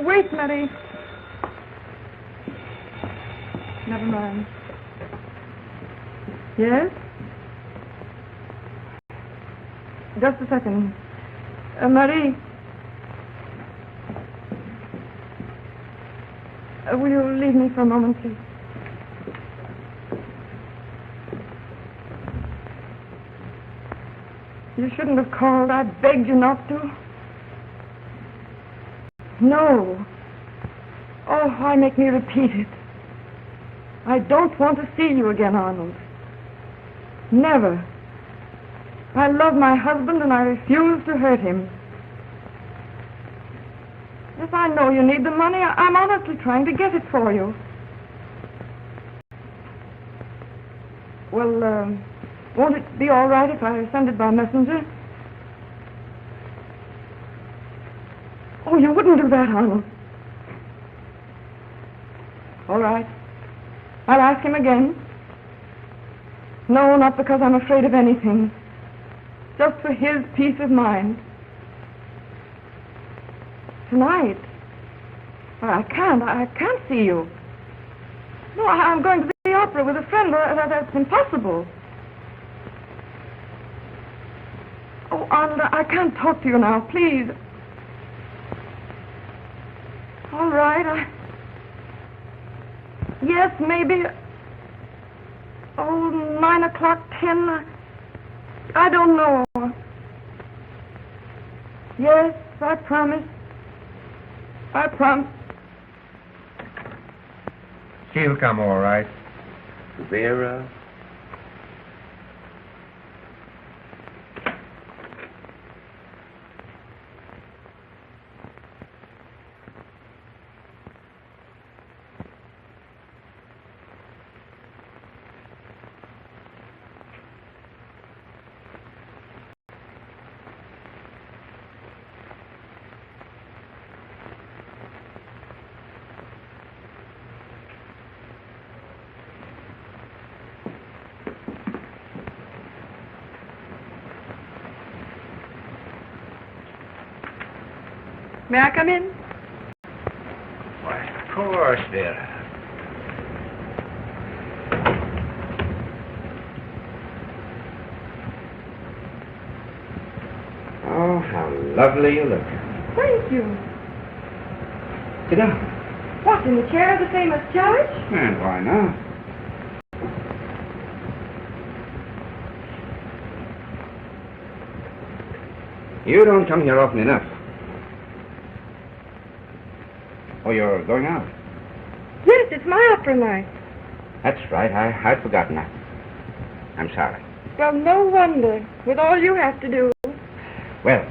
Wait, Mary. Never mind. Yes? Just a second. Marie. Will you leave me for a moment, please? You shouldn't have called. I begged you not to. No. Oh, why make me repeat it? I don't want to see you again, Arnold. Never. I love my husband and I refuse to hurt him. Yes, I know you need the money. I'm honestly trying to get it for you. Well, won't it be all right if I send it by messenger? Oh, you wouldn't do that, Arnold. All right. I'll ask him again. No, not because I'm afraid of anything. Just for his peace of mind. Tonight? I can't see you. No, I'm going to the opera with a friend. That's impossible. Oh, Arnold, I can't talk to you now, please. All right, yes, maybe. Oh, 9 o'clock, 10. I don't know. Yes, I promise. I promise. She'll come all right. Vera. May I come in? Why, of course, Vera. Oh, how lovely you look. Thank you. Sit down. What, in the chair of the famous judge? And why not? You don't come here often enough. Oh, you're going out? Yes, it's my opera night. That's right. I'd forgotten that. I'm sorry. Well, no wonder, with all you have to do. Well,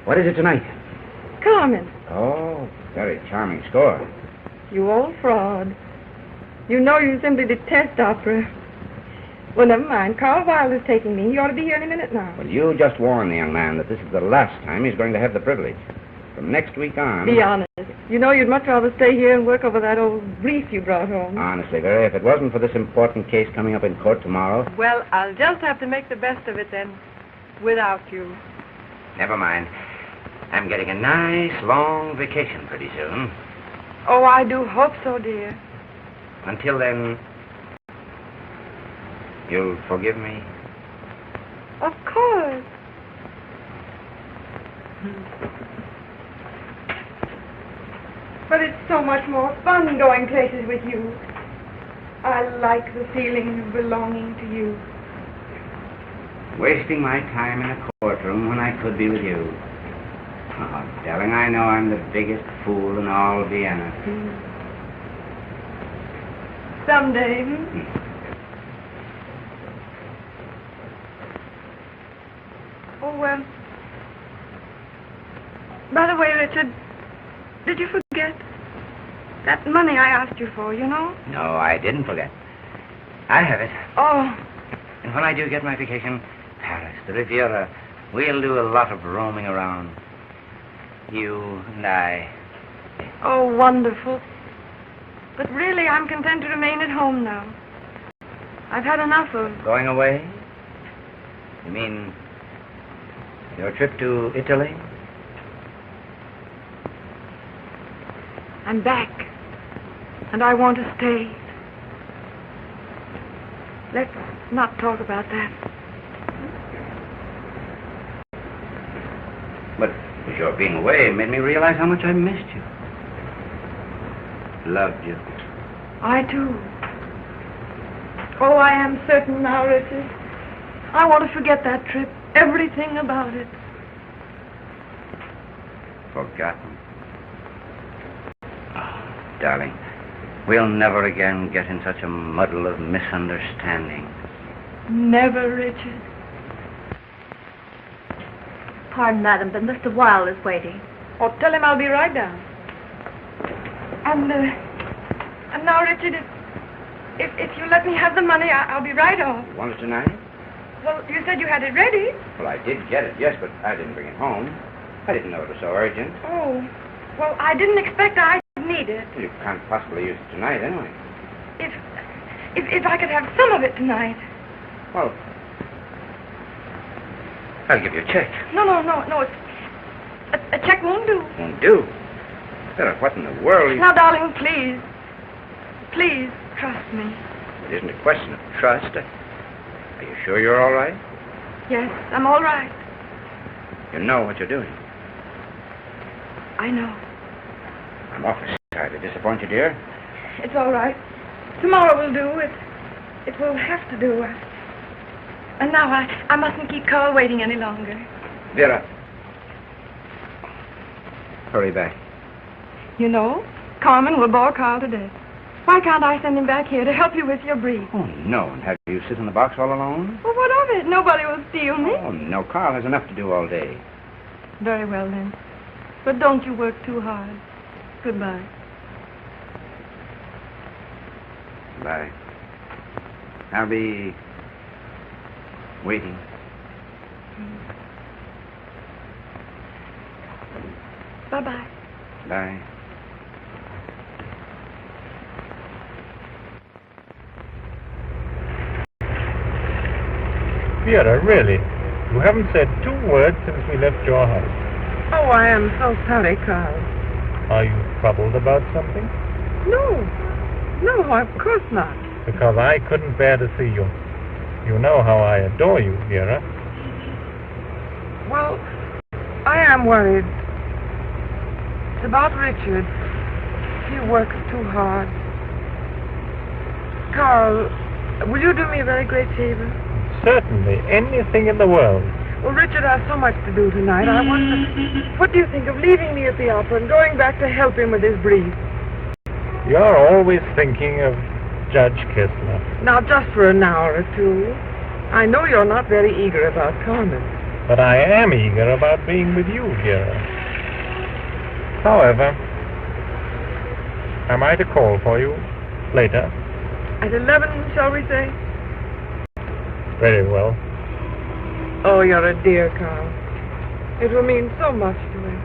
what is it tonight? Carmen. Oh, very charming score. You old fraud. You know you simply detest opera. Well, never mind. Carl Wilder's taking me. He ought to be here any minute now. Well, you just warn the young man that this is the last time he's going to have the privilege. From next week on... Be honest. You know you'd much rather stay here and work over that old brief you brought home. Honestly, Vera, if it wasn't for this important case coming up in court tomorrow... Well, I'll just have to make the best of it then, without you. Never mind. I'm getting a nice, long vacation pretty soon. Oh, I do hope so, dear. Until then, you'll forgive me? Of course. But it's so much more fun going places with you. I like the feeling of belonging to you. Wasting my time in a courtroom when I could be with you. Oh, darling, I know I'm the biggest fool in all Vienna. Someday. Oh, well. By the way, Richard, did you forget that money I asked you for, you know? No, I didn't forget. I have it. Oh, And when I do get my vacation, Paris, the Riviera, we'll do a lot of roaming around. You and I. oh, wonderful. But really, I'm content to remain at home now. I've had enough of... Going away? You mean your trip to Italy? I'm back. And I want to stay. Let's not talk about that. But your being away made me realize how much I missed you. Loved you. I too. Oh, I am certain now, Richard. I want to forget that trip. Everything about it. Forgotten. Oh, darling, we'll never again get in such a muddle of misunderstanding. Never, Richard. Pardon, madam, but Mr. Wilde is waiting. Oh, tell him I'll be right down. And now, Richard, if you let me have the money, I'll be right off. You want it tonight? Well, you said you had it ready. Well, I did get it, yes, but I didn't bring it home. I didn't know it was so urgent. Oh, well, I didn't expect I'd need it. You can't possibly use it tonight, anyway. If I could have some of it tonight. Well, I'll give you a check. No. It's a check won't do. Won't do. Sarah, what in the world? Now, darling, please. Please, trust me. It isn't a question of trust. Are you sure you're all right? Yes, I'm all right. You know what you're doing. I know. I'm awfully sorry to disappoint you, dear. It's all right. Tomorrow will do. It will have to do. And now I mustn't keep Carl waiting any longer. Vera. Hurry back. You know, Carmen will bore Carl to death. Why can't I send him back here to help you with your brief? Oh, no. And have you sit in the box all alone? Well, what of it? Nobody will steal me. Oh, no. Carl has enough to do all day. Very well, then. But don't you work too hard. Goodbye. Bye. I'll be waiting. Bye-bye. Bye. Vera, really, you haven't said 2 words since we left your house. Oh, I am so sorry, Carl. Are you troubled about something? No, of course not. Because I couldn't bear to see you. You know how I adore you, Vera. Well, I am worried. It's about Richard. He works too hard. Carl, will you do me a very great favor? Certainly, anything in the world. Well, Richard has so much to do tonight. I wonder, what do you think of leaving me at the opera and going back to help him with his brief? You're always thinking of Judge Kistler. Now, just for an hour or two. I know you're not very eager about Carmen. But I am eager about being with you, Vera. However, am I to call for you later? At 11, shall we say? Very well. Oh, you're a dear, Carl. It will mean so much to him.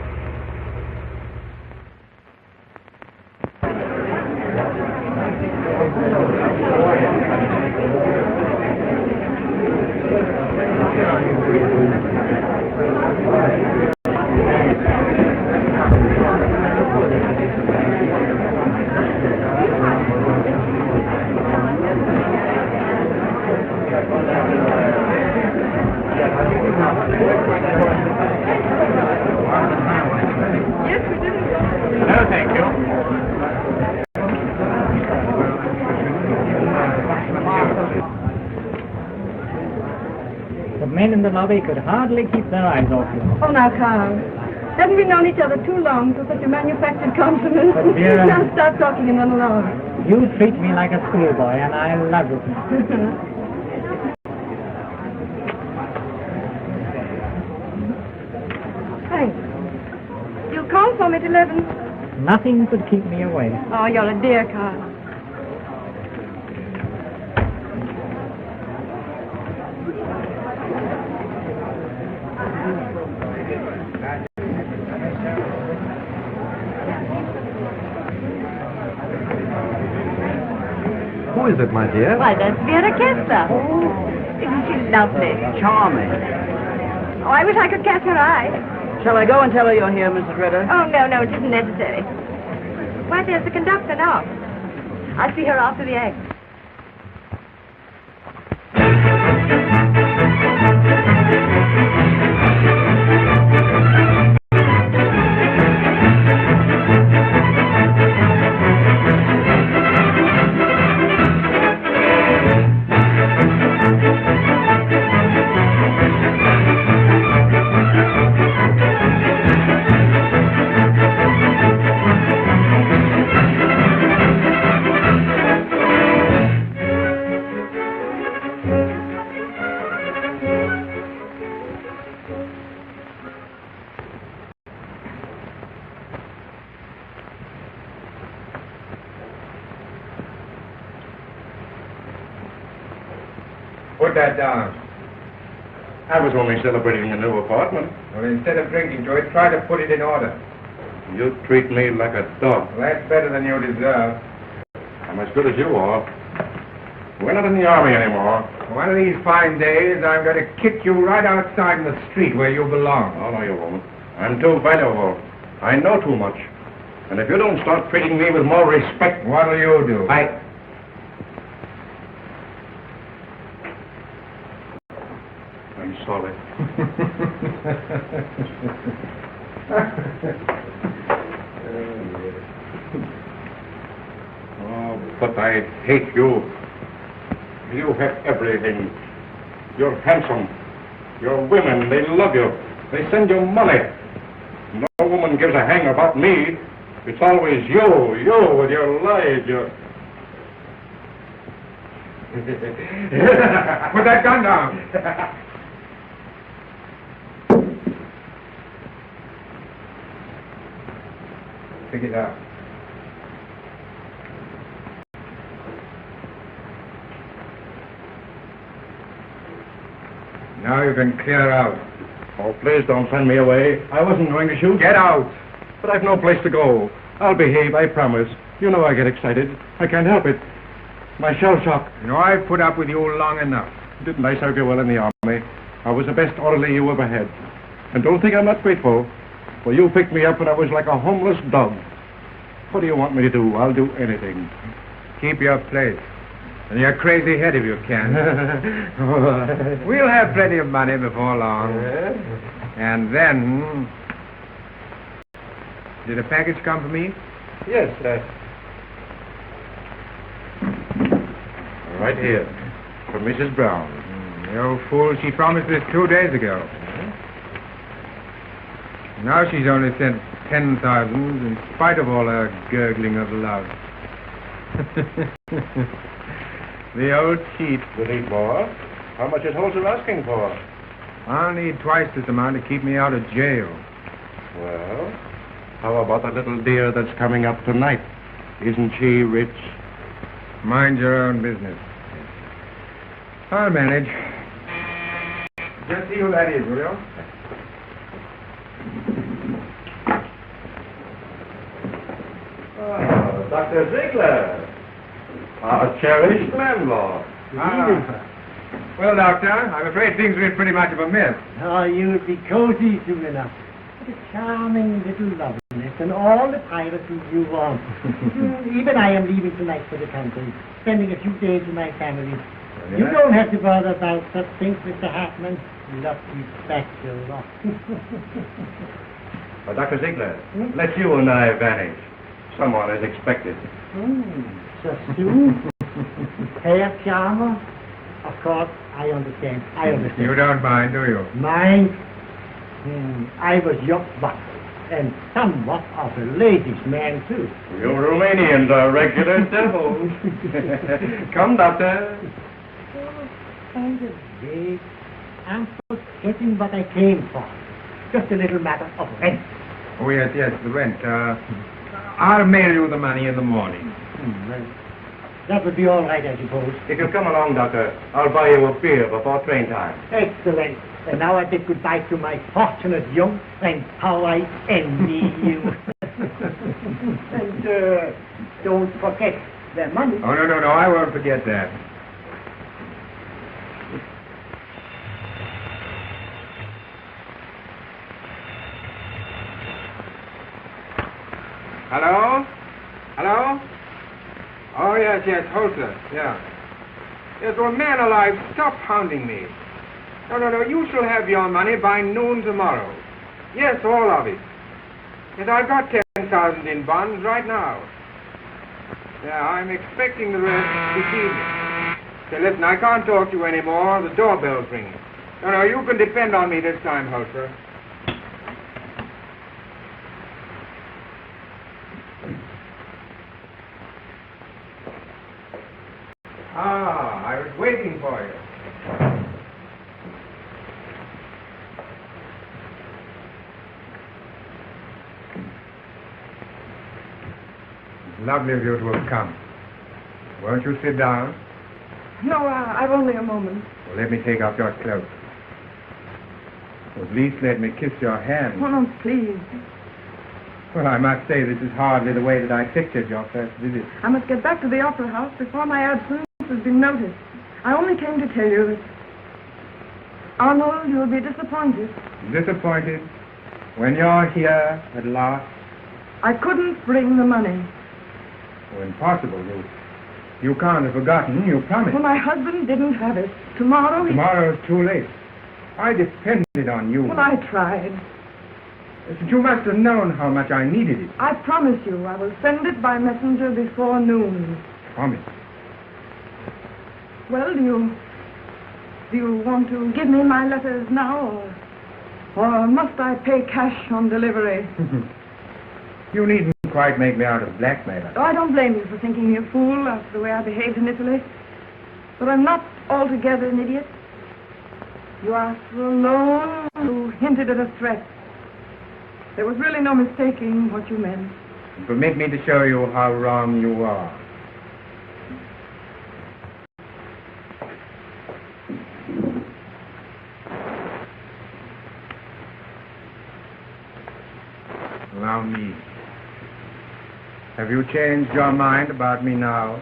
No, thank you. men in the lobby could hardly keep their eyes off you. Oh, now, Carl. Haven't we known each other too long for such a manufactured compliment? But, dear, Now start talking and run along. You treat me like a schoolboy, and I love it. Thanks. You'll call for me at 11? Nothing could keep me away. Oh, you're a dear, Carl. Who is it, my dear? Why, that's Vera Kessler. Isn't she lovely? Charming. Oh, I wish I could catch her eye. Shall I go and tell her you're here, Mrs. Ritter? Oh, no, it isn't necessary. Why, there's the conductor now. I'll see her after the act. Put that down. I was only celebrating a new apartment. Well, instead of drinking to it, try to put it in order. You treat me like a dog. Well, that's better than you deserve. I'm as good as you are. We're not in the army anymore. One of these fine days, I'm going to kick you right outside in the street where you belong. Oh, no, you won't. I'm too valuable. I know too much. And if you don't start treating me with more respect... What'll you do? I'm sorry. Oh, but I hate you. You have everything. You're handsome. Your women, they love you. They send you money. No woman gives a hang about me. It's always you with your lies, your... Put that gun down. Pick it up. Now you can clear out. Oh, please don't send me away. I wasn't going to shoot. Get out. But I've no place to go. I'll behave, I promise. You know I get excited. I can't help it. My shell shock. You know, I've put up with you long enough. Didn't I serve you well in the army? I was the best orderly you ever had. And don't think I'm not grateful. Well, you picked me up when I was like a homeless dog. What do you want me to do? I'll do anything. Keep your place. And your crazy head if you can. We'll have plenty of money before long. And then... Did a package come for me? Yes, right here. For Mrs. Brown. The old fool, she promised this 2 days ago. Now she's only sent 10,000 in spite of all her gurgling of love. The old cheat. You need more? How much is Holzer asking for? I'll need twice this amount to keep me out of jail. Well, how about that little dear that's coming up tonight? Isn't she rich? Mind your own business. I'll manage. Just see who that is, will you? Oh, Dr. Ziegler. Our cherished landlord. Well, Doctor, I'm afraid things are in pretty much of a mess. Oh, you'll be cozy soon enough. What a charming little loveliness and all the privacy you want. Even I am leaving tonight for the country, spending a few days with my family. You don't have to bother about such things, Mr. Hartman. Lucky bachelor. Well, Dr. Ziegler, let you and I vanish. Someone is expected. So soon? Herr Charmer? Of course, I understand. You don't mind, do you? Mind? I was young once, and somewhat of a ladies' man, too. You Romanians are regular devils. Come, Doctor. By the way, I'm forgetting what I came for. Just a little matter of rent. Oh, yes, the rent. I'll mail you the money in the morning. Well, that would be all right, I suppose. If you come along, Doctor, I'll buy you a beer before train time. Excellent. And now I bid goodbye to my fortunate young friend. How I envy you. And don't forget the money. Oh, no, I won't forget that. Hello? Oh, yes, Holzer, yeah. Yes, well, man alive, stop hounding me. No, you shall have your money by noon tomorrow. Yes, all of it. Yes, I've got 10,000 in bonds right now. Yeah, I'm expecting the rest this evening. Okay, listen, I can't talk to you anymore. The doorbell's ringing. No, you can depend on me this time, Holzer. I was waiting for you. It's lovely of you to have come. Won't you sit down? No, I've only a moment. Well, let me take off your cloak. Or at least let me kiss your hand. Oh, no, please. Well, I must say this is hardly the way that I pictured your first visit. I must get back to the opera house before my absence has been noticed. I only came to tell you that, Arnold, you'll be disappointed. Disappointed? When you're here at last? I couldn't bring the money. Oh, impossible. You can't have forgotten. You promised. Well, my husband didn't have it. Tomorrow Tomorrow's too late. I depended on you. Well, I tried. But you must have known how much I needed it. I promise you I will send it by messenger before noon. Promise. Well, do you want to give me my letters now, or must I pay cash on delivery? You needn't quite make me out of blackmailer. Oh, I don't blame you for thinking me a fool after the way I behaved in Italy. But I'm not altogether an idiot. You asked for a loan, you hinted at a threat. There was really no mistaking what you meant. Permit me to show you how wrong you are. Allow me. Have you changed your mind about me now?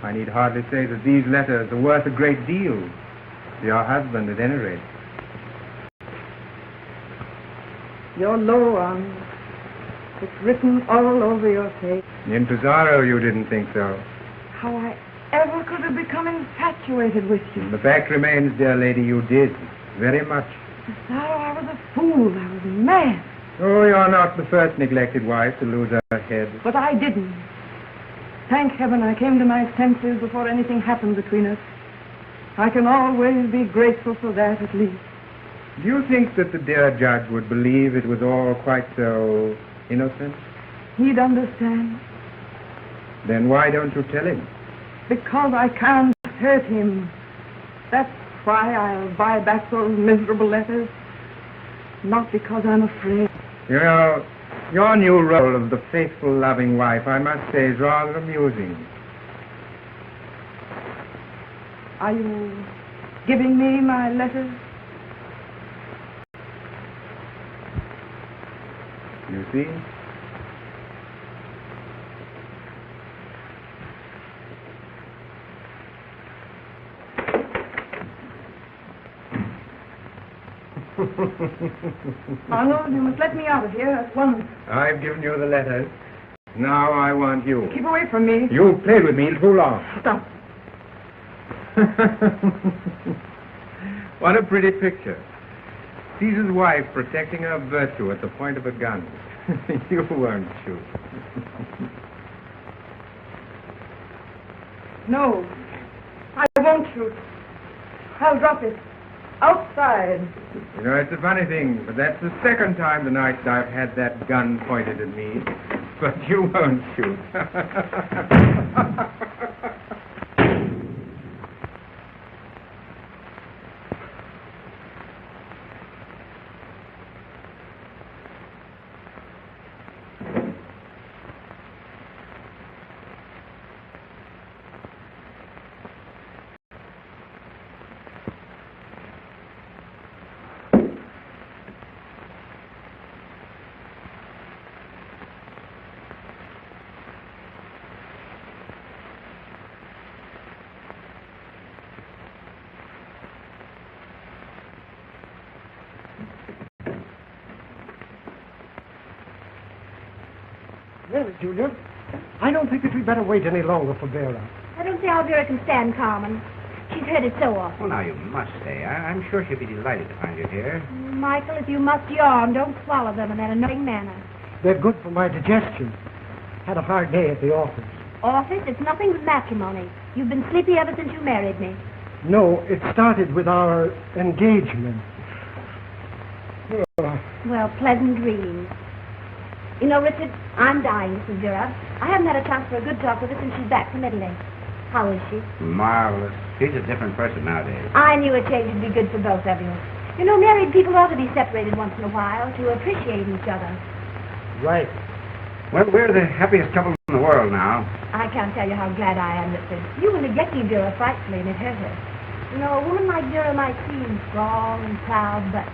I need hardly say that these letters are worth a great deal to your husband, at any rate. You're low, Arnold. It's written all over your face. In Pizarro, you didn't think so. How I ever could have become infatuated with you. The fact remains, dear lady, you did. Very much. Pizarro, I was a fool. I was mad. Oh, you're not the first neglected wife to lose her head. But I didn't. Thank heaven I came to my senses before anything happened between us. I can always be grateful for that, at least. Do you think that the dear judge would believe it was all quite so innocent? He'd understand. Then why don't you tell him? Because I can't hurt him. That's why I'll buy back those miserable letters. Not because I'm afraid. You know, your new role of the faithful, loving wife, I must say, is rather amusing. Are you giving me my letters? You see? Arnold, you must let me out of here at once. I've given you the letters. Now I want you. Keep away from me. You played with me too long. Stop. What a pretty picture. Caesar's wife protecting her virtue at the point of a gun. You weren't shoot. No. I won't shoot. I'll drop it. Outside. You know, it's a funny thing, but that's the second time tonight I've had that gun pointed at me. But you won't shoot. Really, Julia, I don't think that we'd better wait any longer for Vera. I don't see how Vera can stand Carmen. She's heard it so often. Well, now, you must stay. I'm sure she'll be delighted to find you here. Michael, if you must yawn, don't swallow them in that annoying manner. They're good for my digestion. Had a hard day at the office. Office? It's nothing but matrimony. You've been sleepy ever since you married me. No, it started with our engagement. Well, pleasant dreams. You know, Richard, I'm dying, Mrs. Vera. I haven't had a chance for a good talk with her since she's back from Italy. How is she? Marvelous. She's a different person nowadays. I knew a change would be good for both of you. You know, married people ought to be separated once in a while to appreciate each other. Right. Well, we're the happiest couple in the world now. I can't tell you how glad I am, Richard. You were neglecting Vera frightfully, and it hurt her. You know, a woman like Vera might seem strong and proud, but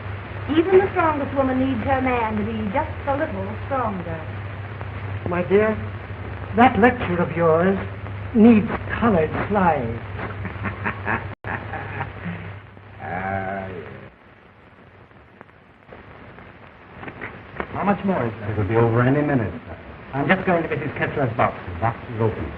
even the strongest woman needs her man to be just a little stronger. My dear, that lecture of yours needs colored slides. Yes. How much more is there? It'll be over any minute. I'm just going to Mrs. Kessler's box. The box is open.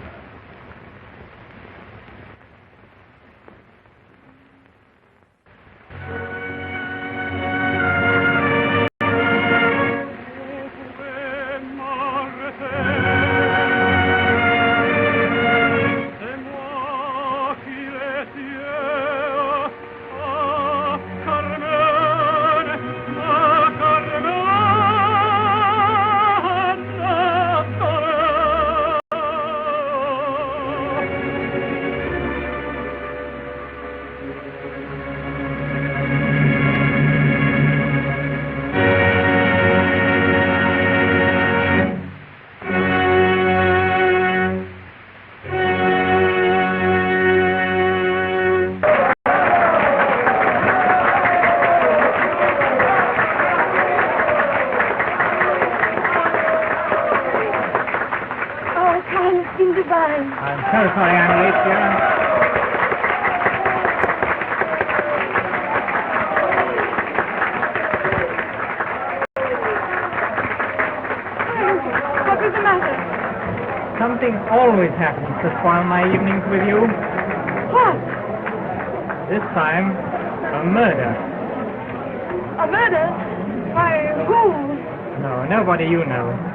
I'm so sorry I'm late, Vera. What was the matter? Something always happens to spoil my evenings with you. What? This time, a murder. A murder? Why, who? No, nobody you know.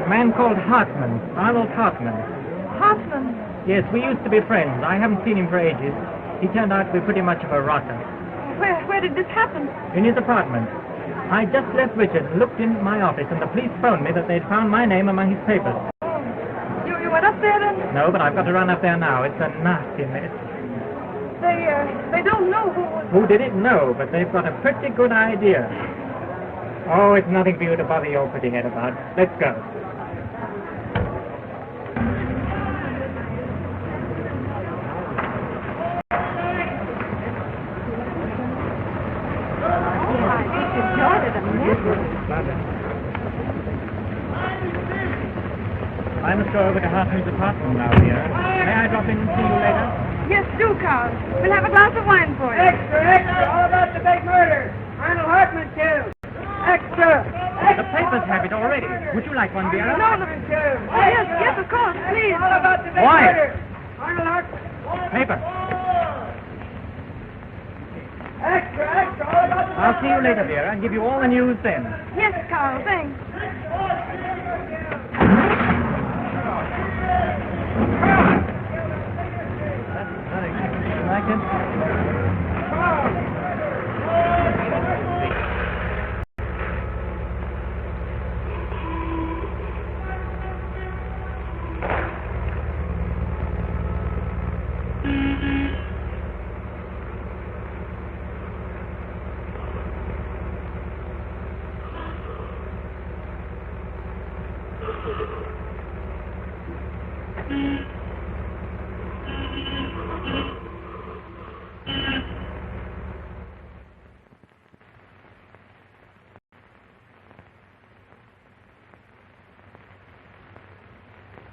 A man called Hartman, Arnold Hartman. Hartman? Yes, we used to be friends. I haven't seen him for ages. He turned out to be pretty much of a rotter. Where did this happen? In his apartment. I just left Richard and looked in my office, and the police phoned me that they'd found my name among his papers. You went up there then? No, but I've got to run up there now. It's a nasty mess. They don't know who was... Who did it? No, but they've got a pretty good idea. Oh, it's nothing for you to bother your pretty head about. Let's go. I must go over to Hartman's apartment now, dear. May I drop in and see you later? Yes, do, Carl. We'll have a glass of wine for you. Extra! All about the big murder! Arnold Hartman killed! Extra! The papers have it already. Would you like one, Vera? No, yes, of course, please. All about the big Why? murder! Arnold Hartman! Paper. Extra! All about the I'll see you later, Vera, and give you all the news then. Yes, Carl, thanks. Like it?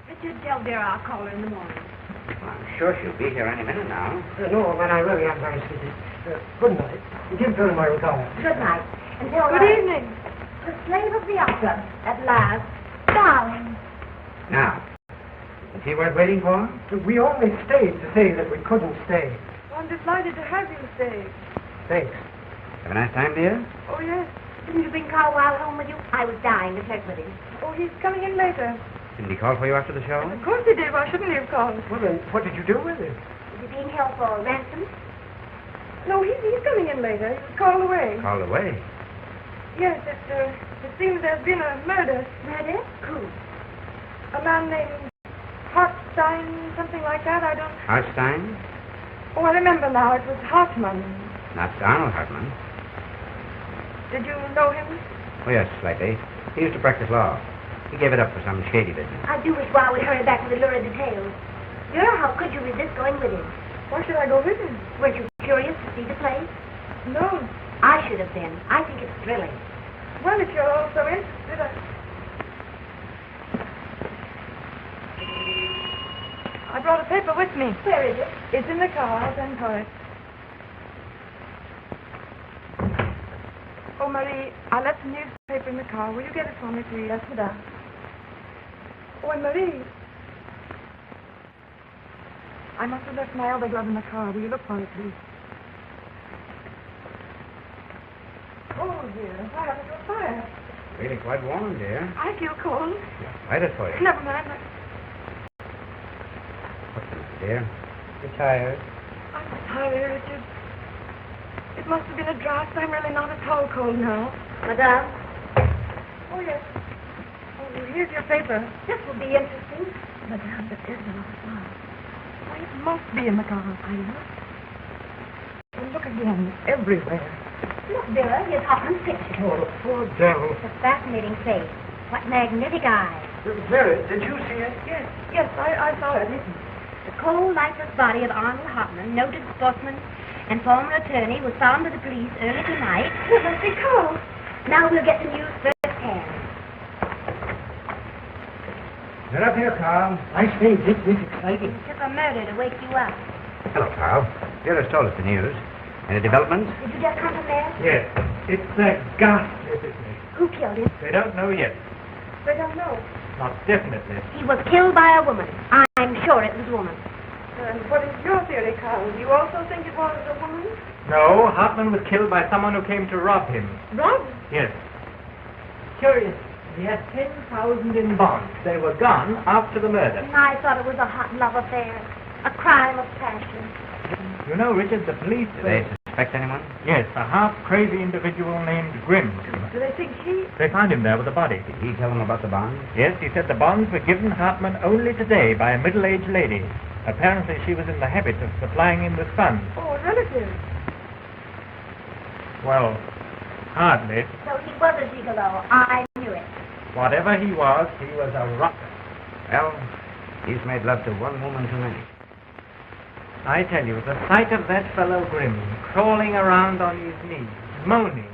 Richard, tell Vera I'll call her in the morning. I'm sure she'll be here any minute now. No, man, I really am very sleepy. Good night. Give her my regards. Good night. And tell her... Good evening. The slave of the opera, at last. Darling. Now, is he worth waiting for? We only stayed to say that we couldn't stay. I'm delighted to have you stay. Thanks. Have a nice time, dear? Oh, yes. Didn't you bring Carwile home with you? I was dying to flirt with him. Oh, he's coming in later. Didn't he call for you after the show? Of course he did. Why shouldn't he have called? Well, then, what did you do with him? Is he being held for ransom? No, he's coming in later. He was called away. Called away? Yes, it seems there's been a murder. Murder? Who? A man named Hartstein, something like that. I don't... Hartstein? Oh, I remember now. It was Hartman. Not Arnold Hartman. Did you know him? Oh, yes, slightly. He used to practice law. He gave it up for some shady business. I do wish Wa would hurry back with the lurid details. Vera, how could you resist going with him? Why should I go with him? Weren't you curious to see the place? No. I should have been. I think it's thrilling. Well, if you're all so interested, I brought a paper with me. Where is it? It's in the car. I'll send for it. Oh, Marie, I left the newspaper in the car. Will you get it for me, please? Yes, madame. Oh, and Marie, I must have left my other glove in the car. Will you look for it, please? Oh, dear, I haven't got fire. Really quite warm, dear. I feel cold. Light it for you. Never mind. What's the matter, dear? You're tired. I'm tired, Richard. It must have been a draft. I'm really not at all cold now. Madame, Oh, yes. Oh, here's your paper. this will be interesting. Madame, but there's another fire. Why, it must be in the car. I look. Oh, look again. It's everywhere. Look, Vera, here's Hoffman's picture. Oh, the poor devil. It's a fascinating face. What magnetic eyes. Vera, did you see it? Yes, I saw it. Listen. The cold, lifeless body of Arnold Hoffman, noted sportsman and former attorney, was found by the police early tonight. It must be cold. Now we'll get the news firsthand. Get up here, Carl. I say, this is exciting. It took a murder to wake you up. Hello, Carl. Vera's told us the news. Any developments? Did you just come from there? Yes. It's a ghastly business. Who killed him? They don't know yet. They don't know. Not definitely. He was killed by a woman. I'm sure it was a woman. And what is your theory, Carl? Do you also think it was a woman? No, Hartman was killed by someone who came to rob him. Rob? Yes. Curious. He had 10,000 in bonds. They were gone after the murder. And I thought it was a hot love affair. A crime of passion. You know, Richard, the police... Do they suspect anyone? Yes, a half-crazy individual named Grimm. Do they think he... They found him there with a body. Did he tell them about the bonds? Yes, he said the bonds were given Hartman only today by a middle-aged lady. Apparently she was in the habit of supplying him with funds. Oh, a relative. Well, hardly. So he was a gigolo. I knew it. Whatever he was a rotter. Well, he's made love to one woman too many. I tell you, the sight of that fellow Grimm crawling around on his knees, moaning,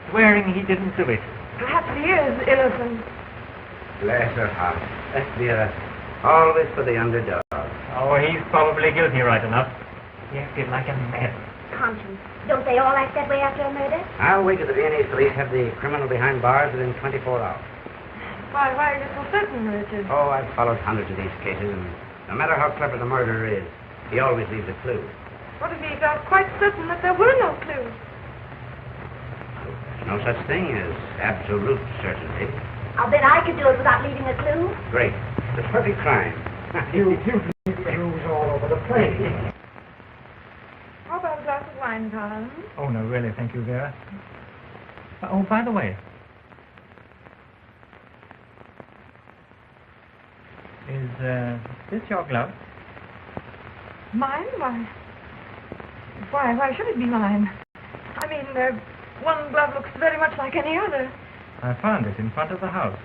swearing he didn't do it. Perhaps he is innocent. Bless her heart. That's Vera. Always for the underdog. Oh, he's probably guilty right enough. He acted like a man. Conscience. Don't they all act that way after a murder? I'll wait till the Viennese police have the criminal behind bars within 24 hours. Why are you so certain, Richard? Oh, I've followed hundreds of these cases, and no matter how clever the murderer is, he always leaves a clue. What if he's quite certain that there were no clues? There's no such thing as absolute certainty. I'll bet I could do it without leaving a clue. Great. The perfect crime. You screws all over the place. How about a glass of wine, Tom? Oh, no, really, thank you, Vera. Oh, by the way, is this your glove? Mine? Why should it be mine? I mean, one glove looks very much like any other. I found it in front of the house.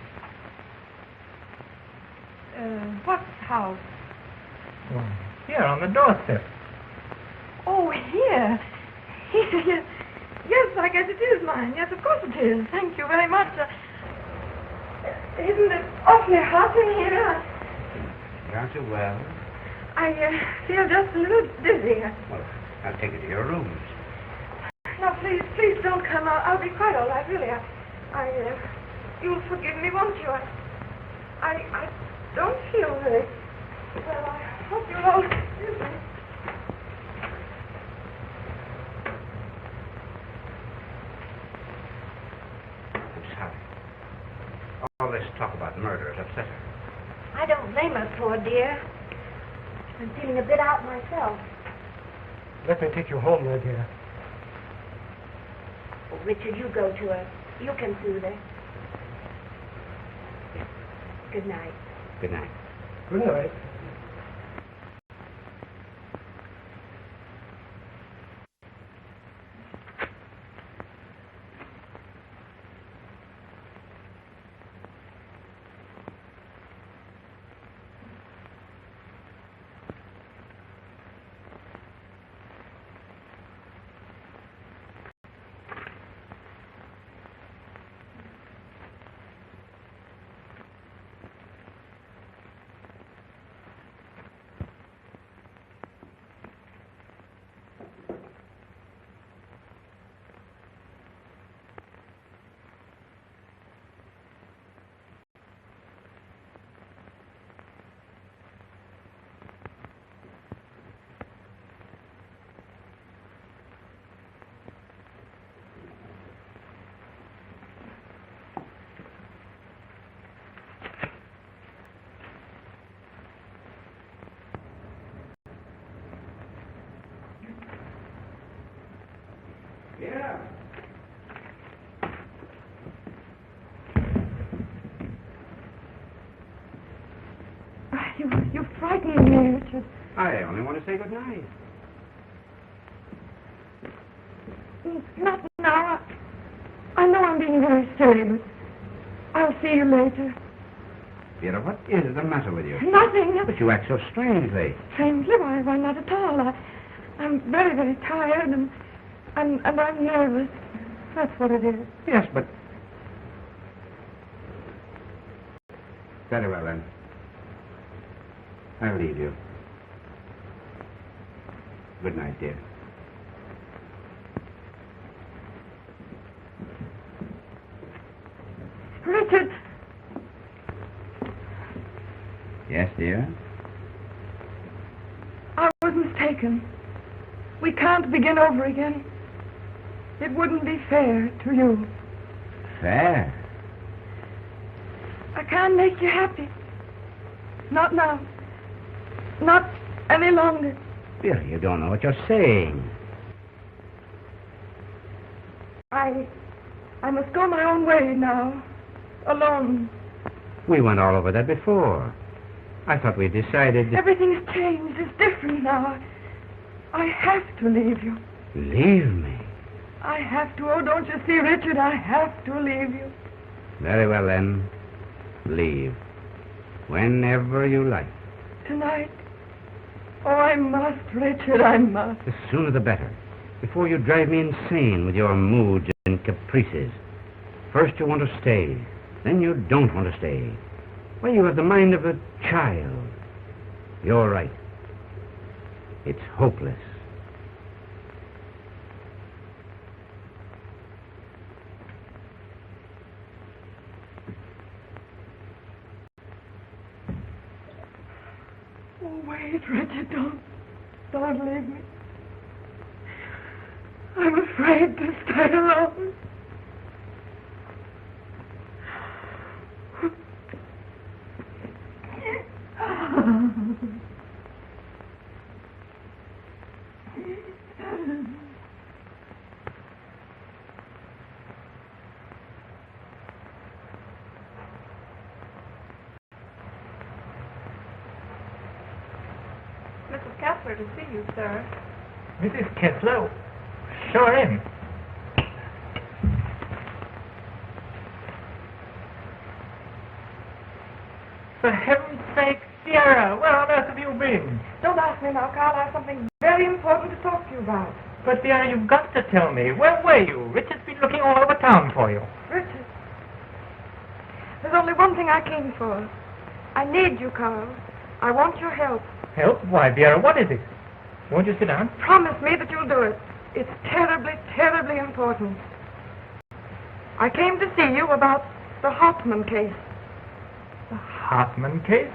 What house? Well, here on the doorstep. Oh, here. Here. Yes, I guess it is mine. Yes, of course it is. Thank you very much. Isn't it awfully hot in here? Aren't you well? I feel just a little dizzy. Well, I'll take you to your rooms. No, please don't come. I'll be quite all right, really. You'll forgive me, won't you? I don't feel very well. I hope you'll all excuse me. I'm sorry. All this talk about murder has upset her. I don't blame her, poor dear. I'm feeling a bit out myself. Let me take you home, my dear. Oh, Richard, you go to her. You can soothe her. Good night. Good night. Good night. Yeah. You frightened me, Richard. I only want to say good night. Not now. I know I'm being very silly, but I'll see you later. Vera, what is the matter with you? Nothing. But you act so strangely. Strangely, why not at all? I'm very, very tired, and I'm nervous. That's what it is. Yes, but... Very well, then. I'll leave you. Good night, dear. Richard! Yes, dear? I was mistaken. We can't begin over again. It wouldn't be fair to you. Fair? I can't make you happy. Not now. Not any longer. Vera, you don't know what you're saying. I must go my own way now. Alone. We went all over that before. I thought we decided... Everything's changed. It's different now. I have to leave you. Leave me? I have to. Oh, don't you see, Richard? I have to leave you. Very well, then. Leave. Whenever you like. Tonight? Oh, I must, Richard, I must. The sooner the better. Before you drive me insane with your moods and caprices. First you want to stay. Then you don't want to stay. Well, you have the mind of a child. You're right. It's hopeless. Oh, wait, Richard, don't leave me. I'm afraid to stay alone. Mrs. Kessler to see you, sir. Mrs. Kessler? Show her in. For heaven's sake, Sierra, where on earth have you been? Don't ask me now, Carl. I have something very important to talk to you about. But Sierra, you've got to tell me. Where were you? Richard's been looking all over town for you. Richard, there's only one thing I came for. I need you, Carl. I want your help. Help? Why, Vera, what is it? Won't you sit down? Promise me that you'll do it. It's terribly, terribly important. I came to see you about the Hartman case. The Hartman case?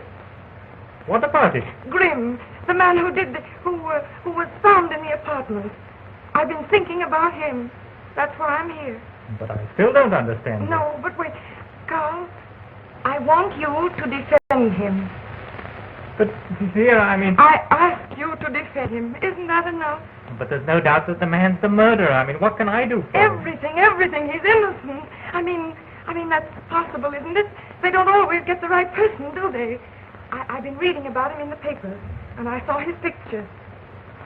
What about it? Grimm, the man who was found in the apartment. I've been thinking about him. That's why I'm here. But I still don't understand. No, but wait. Carl, I want you to defend him. But, Sierra, I mean... I ask you to defend him. Isn't that enough? But there's no doubt that the man's the murderer. I mean, what can I do for him? Everything. He's innocent. I mean, that's possible, isn't it? They don't always get the right person, do they? I've been reading about him in the papers, and I saw his picture.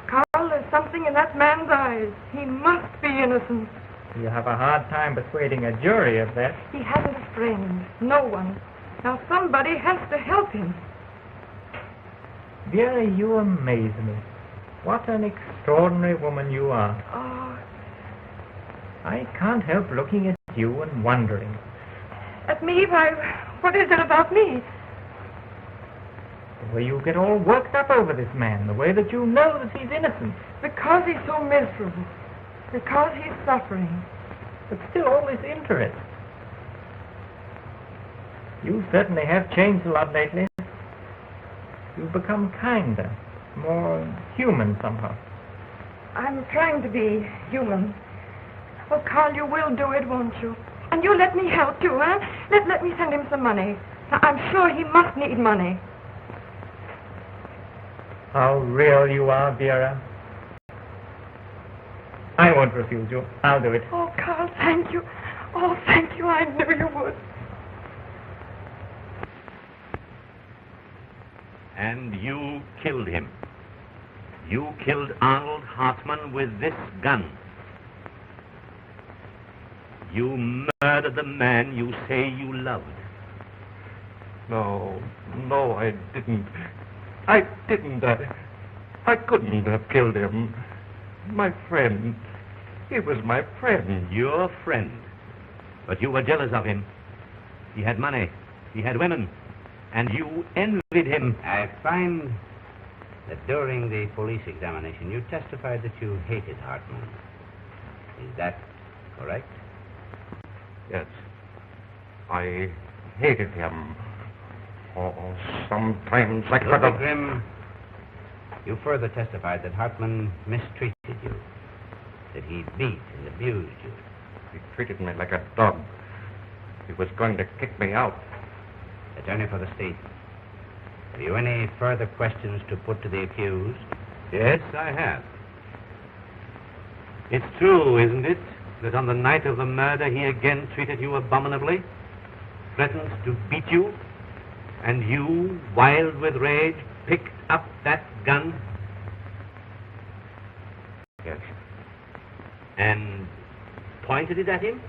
Carl, there's something in that man's eyes. He must be innocent. You have a hard time persuading a jury of that. He hasn't a friend. No one. Now somebody has to help him. Vera, you amaze me. What an extraordinary woman you are. Oh, I can't help looking at you and wondering. at me? Why, what is it about me? The way you get all worked up over this man, the way that you know that he's innocent. Because he's so miserable. Because he's suffering. But still all this interest. You certainly have changed a lot lately. You've become kinder, more human somehow. I'm trying to be human. Oh, Carl, you will do it, won't you? And you'll let me help too, huh? Let me send him some money. Now, I'm sure he must need money. How real you are, Vera. I won't refuse you. I'll do it. Oh, Carl, thank you. Oh, thank you. I knew you would. And you killed him. You killed Arnold Hartman with this gun. You murdered the man you say you loved. No, I didn't. I didn't. I couldn't have killed him. My friend. He was my friend. Your friend. But you were jealous of him. He had money. He had women. And you envied him. I find that during the police examination you testified that you hated Hartman. Is that correct? Yes. I hated him. Oh, sometimes I could have... Grimm, you further testified that Hartman mistreated you. That he beat and abused you. He treated me like a dog. He was going to kick me out. Attorney for the state, have you any further questions to put to the accused? Yes, I have. It's true, isn't it, that on the night of the murder he again treated you abominably, threatened to beat you, and you, wild with rage, picked up that gun? Yes. And pointed it at him?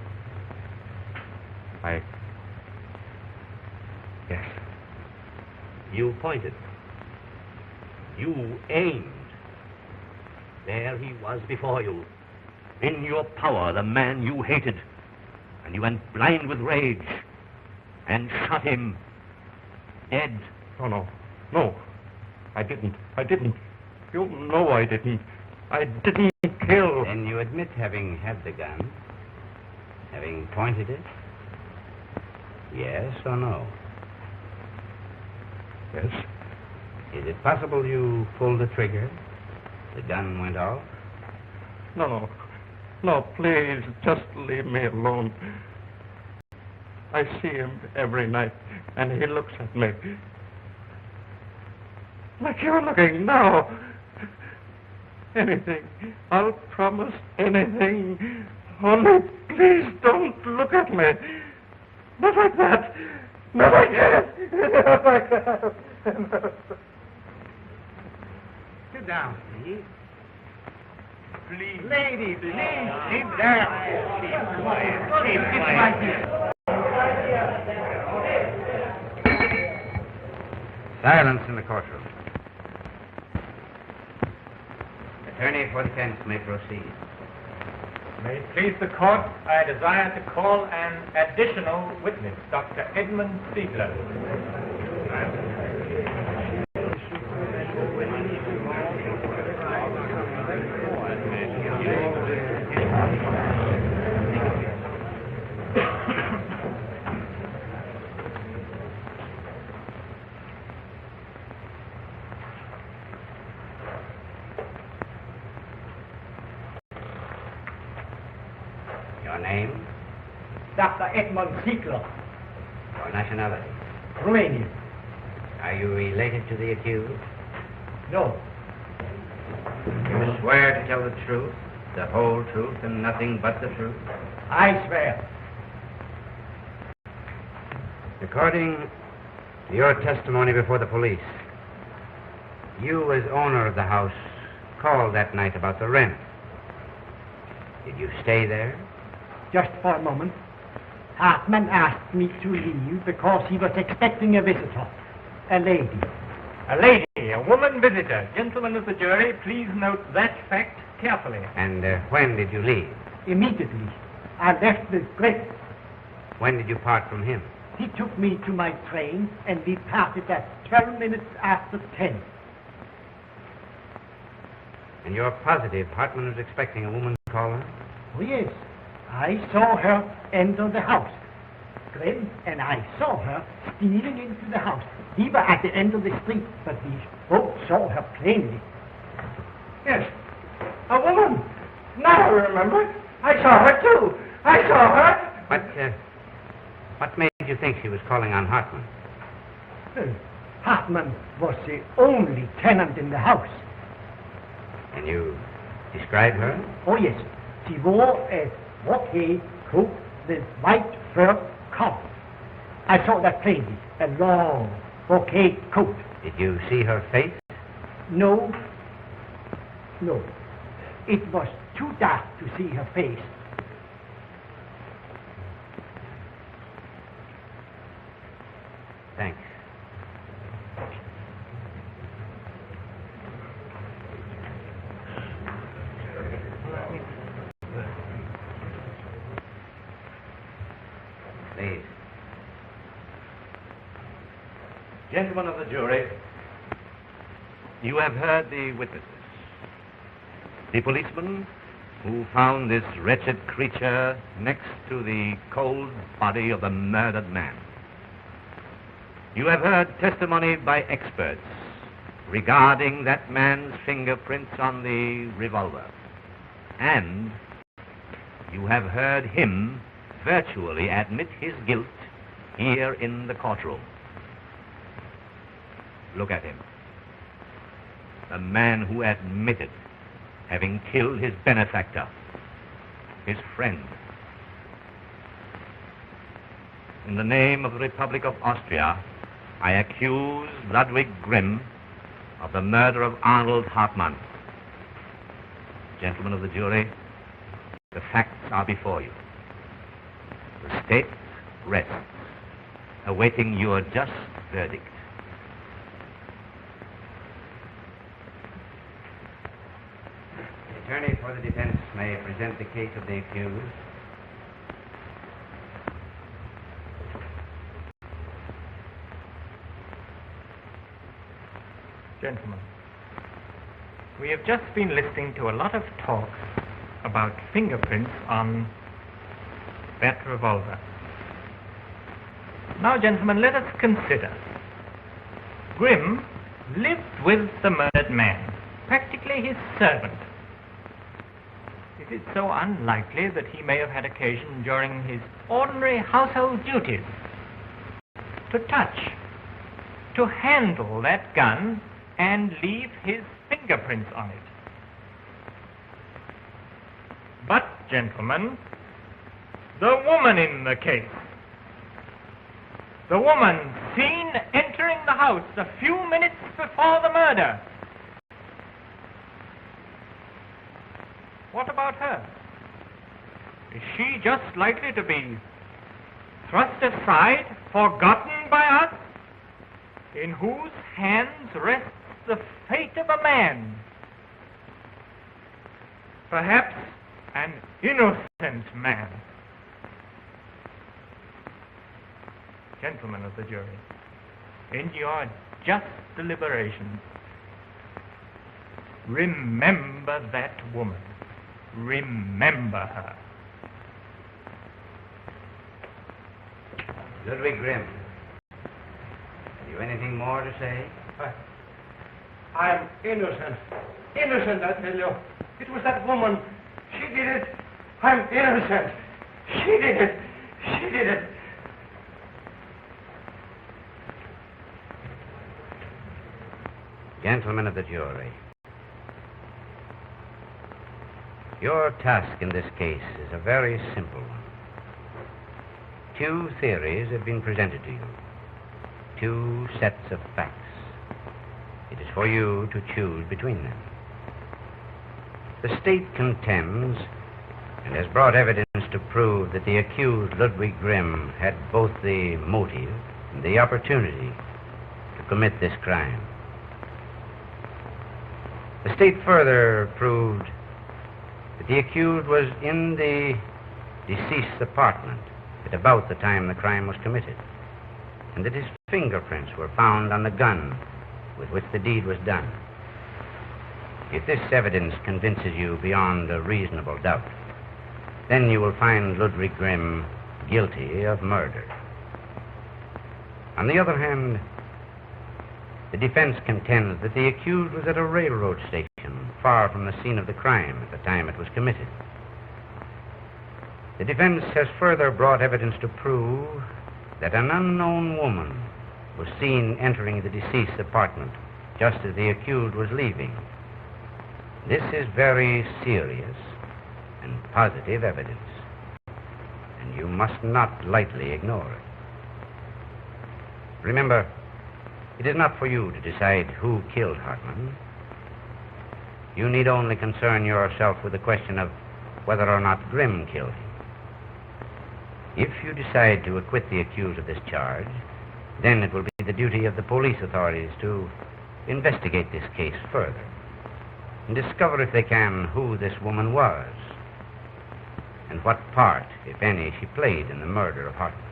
Yes. You pointed. You aimed. There he was before you. In your power, the man you hated. And you went blind with rage. And shot him. Dead. No. I didn't. You know I didn't. I didn't kill. Then you admit having had the gun? Having pointed it? Yes or no? Yes. Is it possible you pulled the trigger? The gun went off? No, please, just leave me alone. I see him every night, and he looks at me. Like you're looking now. Anything. I'll promise anything. Only please don't look at me. Not like that. Not like that. Not like that. Sit down, please. Please. Lady, please, sit down. Keep quiet. Keep quiet. Silence in the courtroom. Attorney for defense may proceed. May it please the court, I desire to call an additional witness, Dr. Edmund Ziegler. Your name? Dr. Edmund Ziegler, Your nationality? Romanian. Are you related to the accused? No, You swear to tell the truth, the whole truth, and nothing but the truth? I swear. According to your testimony before the police, you, as owner of the house, called that night about the rent. Did you stay there? Just for a moment. Hartman asked me to leave because he was expecting a visitor, a lady. A lady, a woman visitor. Gentlemen of the jury, please note that fact carefully. And when did you leave? Immediately, I left with Greg. When did you part from him? He took me to my train, and we parted at 12 minutes after 10. And you're positive Hartman was expecting a woman caller? Oh, yes. I saw her enter the house. Glenn and I saw her stealing into the house. We were at the end of the street, but we both saw her plainly. Yes, a woman. Now I remember. I saw her too. I saw her. What made you think she was calling on Hartman? Hartman was the only tenant in the house. Can you describe her? Oh, yes. She wore a brocade coat with white fur collar. I saw that plainly. A long brocade coat. Did you see her face? No. No. It was too dark to see her face. Thanks. Please. Gentlemen of the jury, you have heard the witnesses. The policeman who found this wretched creature next to the cold body of the murdered man. You have heard testimony by experts regarding that man's fingerprints on the revolver. And you have heard him virtually admit his guilt here in the courtroom. Look at him. The man who admitted having killed his benefactor, his friend. In the name of the Republic of Austria, I accuse Ludwig Grimm of the murder of Arnold Hartmann. Gentlemen of the jury, the facts are before you. The state rests, awaiting your just verdict. The attorney for the defense may present the case of the accused. Gentlemen, we have just been listening to a lot of talk about fingerprints on that revolver. Now, gentlemen, let us consider. Grimm lived with the murdered man, practically his servant. Is it so unlikely that he may have had occasion during his ordinary household duties to touch, to handle that gun and leave his fingerprints on it? But, gentlemen, the woman in the case, the woman seen entering the house a few minutes before the murder, What about her? Is she just likely to be thrust aside, forgotten by us, in whose hands rests the fate of a man? Perhaps an innocent man. Gentlemen of the jury, in your just deliberations, remember that woman. Remember her. Ludwig Grimm, have you anything more to say? I'm innocent. Innocent, I tell you. It was that woman. She did it. I'm innocent. She did it. She did it. Gentlemen of the jury, your task in this case is a very simple one. Two theories have been presented to you, two sets of facts. It is for you to choose between them. The state contends and has brought evidence to prove that the accused Ludwig Grimm had both the motive and the opportunity to commit this crime. The state further proved that the accused was in the deceased's apartment at about the time the crime was committed, and that his fingerprints were found on the gun with which the deed was done. If this evidence convinces you beyond a reasonable doubt, then you will find Ludwig Grimm guilty of murder. On the other hand, the defense contends that the accused was at a railroad station far from the scene of the crime at the time it was committed. The defense has further brought evidence to prove that an unknown woman was seen entering the deceased's apartment just as the accused was leaving. This is very serious and positive evidence, and you must not lightly ignore it. Remember, it is not for you to decide who killed Hartman. You need only concern yourself with the question of whether or not Grimm killed him. If you decide to acquit the accused of this charge, then it will be the duty of the police authorities to investigate this case further and discover, if they can, who this woman was and what part, if any, she played in the murder of Hartman.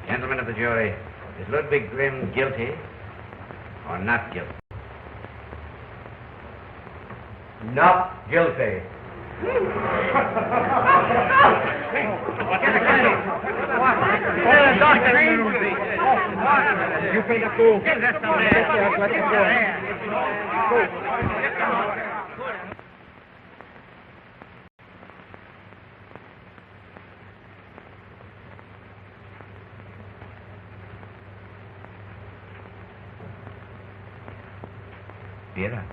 Gentlemen of the jury, is Ludwig Grimm guilty or not guilty? Not guilty. You pay the fool. Vera.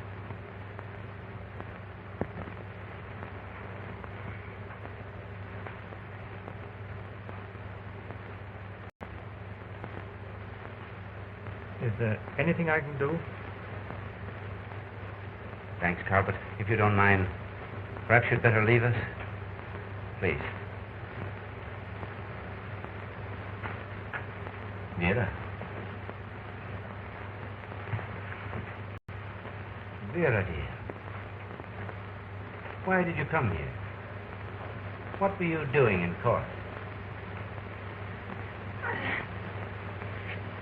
Is there anything I can do? Thanks, Carpet. If you don't mind, perhaps you'd better leave us. Please. Vera. Vera, dear. Why did you come here? What were you doing in court?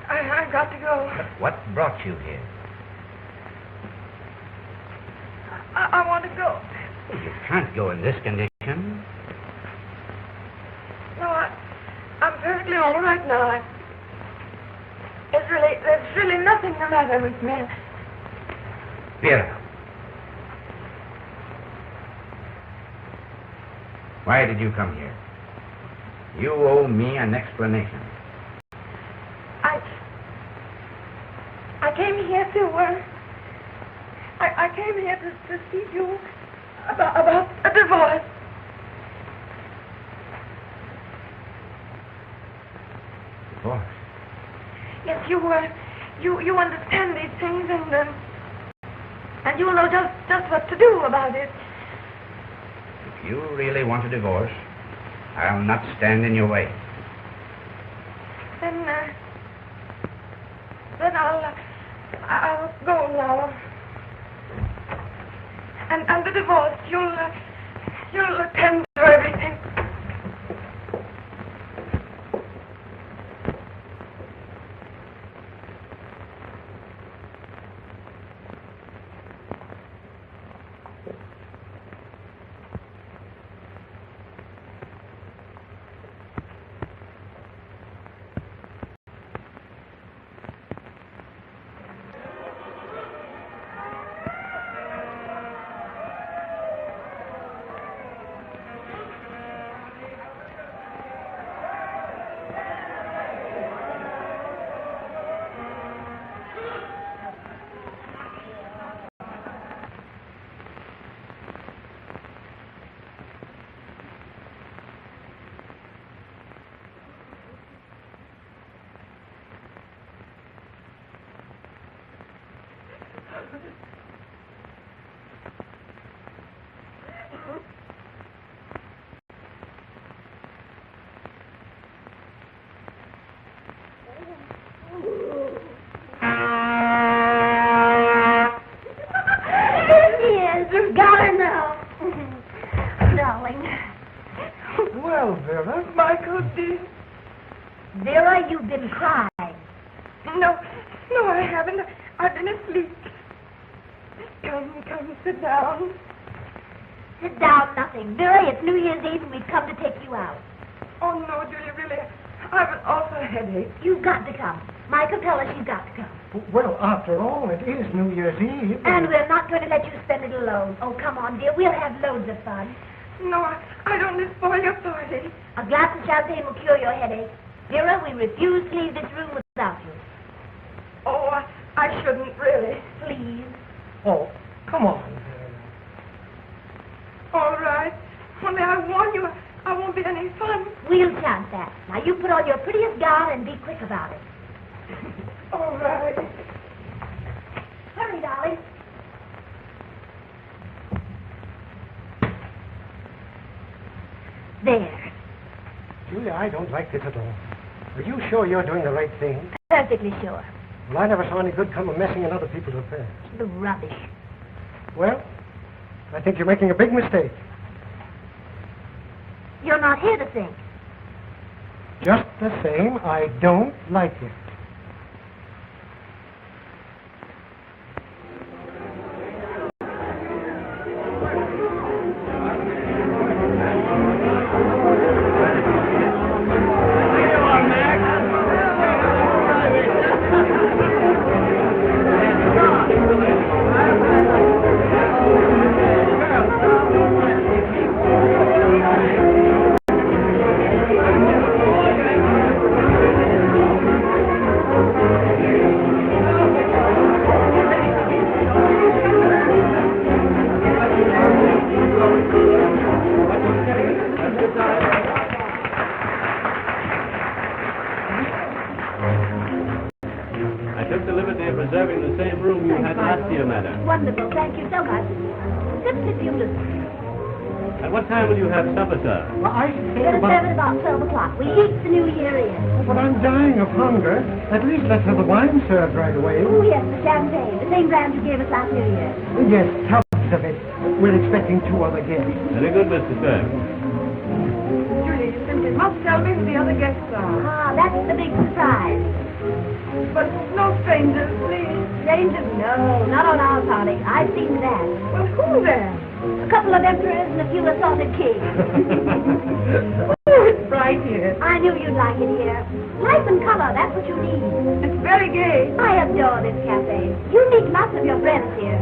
I've got to go. But what brought you here? I want to go. You can't go in this condition. perfectly all right now. There's really nothing the matter with me. Vera. Why did you come here? You owe me an explanation. I came here to, I came here to see you about a divorce. Divorce? Yes, you understand these things, and you know just what to do about it. If you really want a divorce, I'll not stand in your way. Then I'll go now. And the divorce, you'll attend to everything. Yes, you've got her now. Darling. Well, Vera. Michael, dear. Vera, you've been crying. No, I haven't. I've been asleep. Come, sit down. Sit down, nothing. Vera, it's New Year's Eve and we've come to take you out. Oh, no, Julia, really. I've an awful headache. You've got to come. Michael, tell us you've got to come. Well, after all, it is New Year's Eve. And we're not going to let you spend it alone. Oh, come on, dear. We'll have loads of fun. No, I don't want to spoil your party. A glass of champagne will cure your headache. Vera, we refuse to leave this room without you. Oh, I shouldn't really. Please. Oh, come on, Vera. All right. Only I warn you, I won't be any fun. We'll chance that. Now, you put on your prettiest gown and be quick about it. All right. Hurry, darling. There. Julia, I don't like this at all. Are you sure you're doing the right thing? Perfectly sure. Well, I never saw any good come of messing in other people's affairs. The rubbish. Well, I think you're making a big mistake. You're not here to think. Just the same, I don't like it. Wonderful, thank you so much. Sit, you listen. At what time will you have supper, sir? Well, I think We'll serve it about 12 o'clock. We eat the New Year in. But I'm dying of hunger. At least let's have the wine served right away. Oh, yes, the champagne. The same brand you gave us last New Year. Yes, tubs of it. We're expecting 2 other guests. Very good, Mr. Stern. Julia, you simply must tell me who the other guests are. Ah, that's the big surprise. But no strangers, please. Strangers? No, not on our party. I've seen that. Well, who then? A couple of emperors and a few assaulted kings. Oh, it's bright here. I knew you'd like it here. Life and color, that's what you need. It's very gay. I adore this cafe. You meet lots of your friends here.